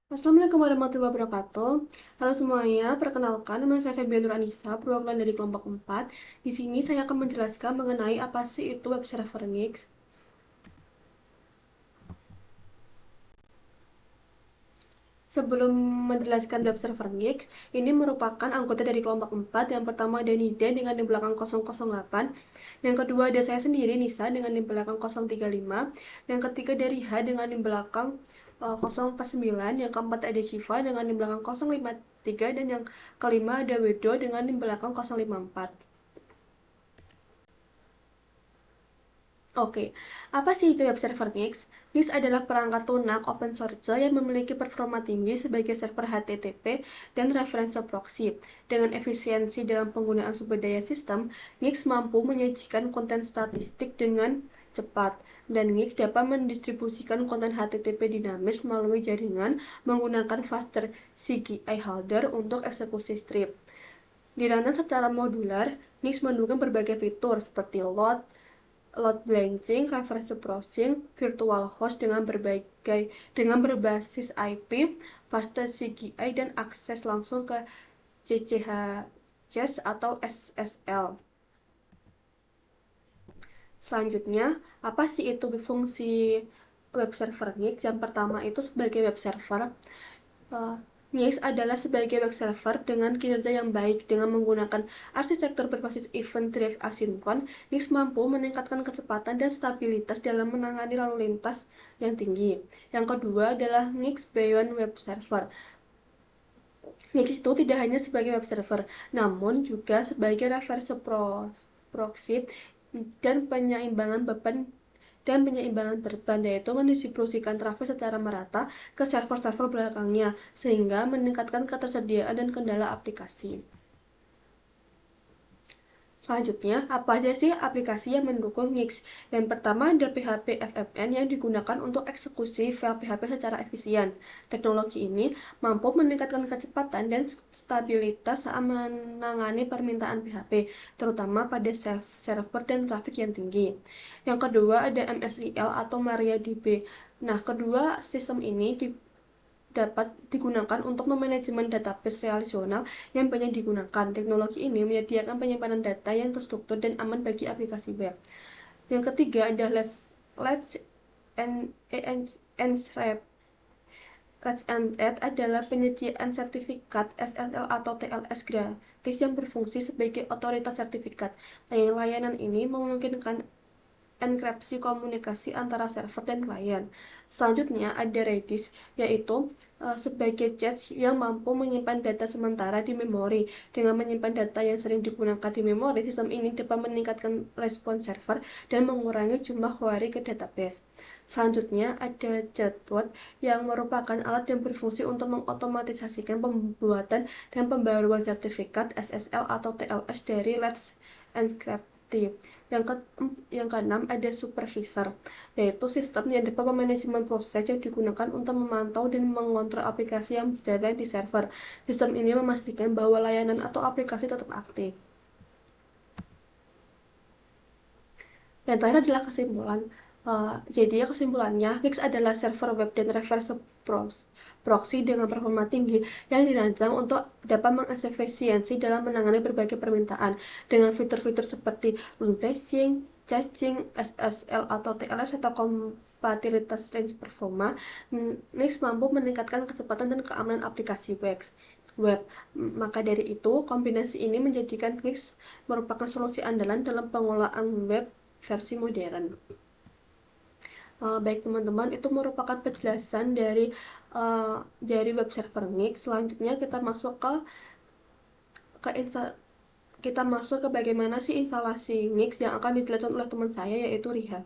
Assalamualaikum warahmatullahi wabarakatuh. Halo semuanya, perkenalkan nama saya Febian Nur Anissa, perwakilan dari kelompok 4. Di sini saya akan menjelaskan mengenai apa sih itu web server Nix. Sebelum menjelaskan web server Nix, ini merupakan anggota dari kelompok 4. Yang pertama ada Nida dengan di belakang 008. Yang kedua ada saya sendiri, Nisa, dengan di belakang 035. Yang ketiga ada Riha dengan di belakang 049. Yang keempat ada Shiva dengan di belakang 053. Dan yang kelima ada Wedo dengan di belakang 054. Oke, apa sih itu web server Nix? Nix adalah perangkat lunak open source yang memiliki performa tinggi sebagai server HTTP dan reference proxy. Dengan efisiensi dalam penggunaan sumber daya sistem, Nix mampu menyajikan konten statistik dengan cepat, dan Nix dapat mendistribusikan konten HTTP dinamis melalui jaringan menggunakan faster CGI header untuk eksekusi strip. Dirancang secara modular, Nix mendukung berbagai fitur seperti load balancing, reverse browsing, virtual host dengan berbasis IP, fast CGI, dan akses langsung ke CCH atau SSL. Selanjutnya, apa sih itu fungsi web server Nix? Yang pertama itu sebagai web server. Nix adalah sebagai web server dengan kinerja yang baik. Dengan menggunakan arsitektur berbasis event-driven asinkron, Nix mampu meningkatkan kecepatan dan stabilitas dalam menangani lalu lintas yang tinggi. Yang kedua adalah Nix Beyond Web Server. Nix itu tidak hanya sebagai web server, namun juga sebagai reverse proxy dan beban, yaitu mendistribusikan trafik secara merata ke server-server belakangnya, sehingga meningkatkan ketersediaan dan kendala aplikasi. Selanjutnya, apa aja sih aplikasi yang mendukung Nix? Yang pertama ada PHP FFN yang digunakan untuk eksekusi file PHP secara efisien. Teknologi ini mampu meningkatkan kecepatan dan stabilitas saat menangani permintaan PHP, terutama pada server dan trafik yang tinggi. Yang kedua ada MSIL atau MariaDB. Nah, kedua sistem ini dapat digunakan untuk memanajemen database relasional yang banyak digunakan. Teknologi ini menyediakan penyimpanan data yang terstruktur dan aman bagi aplikasi web. Yang ketiga adalah Let's Enshrep. Let's Embed adalah penyediaan sertifikat SSL atau TLS gratis yang berfungsi sebagai otoritas sertifikat. Layanan ini memungkinkan enkripsi komunikasi antara server dan klien. Selanjutnya ada Redis, yaitu sebagai cache yang mampu menyimpan data sementara di memori. Dengan menyimpan data yang sering digunakan di memori, sistem ini dapat meningkatkan respons server dan mengurangi jumlah query ke database. Selanjutnya ada chatbot yang merupakan alat yang berfungsi untuk mengotomatisasikan pembuatan dan pembaruan sertifikat SSL atau TLS dari Let's Encrypt. Yang keenam ada supervisor, yaitu sistem yang dapat memanajemen proses yang digunakan untuk memantau dan mengontrol aplikasi yang berada di server. Sistem ini memastikan bahwa layanan atau aplikasi tetap aktif. Yang terakhir adalah kesimpulan. Jadi kesimpulannya, Nix adalah server web dan reverse proxy dengan performa tinggi yang dirancang untuk dapat mengefisiensi dalam menangani berbagai permintaan dengan fitur-fitur seperti load balancing, caching, SSL atau TLS atau kompatibilitas range performa. Nix mampu meningkatkan kecepatan dan keamanan aplikasi web. Maka dari itu, kombinasi ini menjadikan Nix merupakan solusi andalan dalam pengelolaan web versi modern. Baik teman-teman, itu merupakan penjelasan dari web server Nix. Selanjutnya ke kita masuk ke bagaimana sih instalasi Nix yang akan dijelaskan oleh teman saya, yaitu Riha.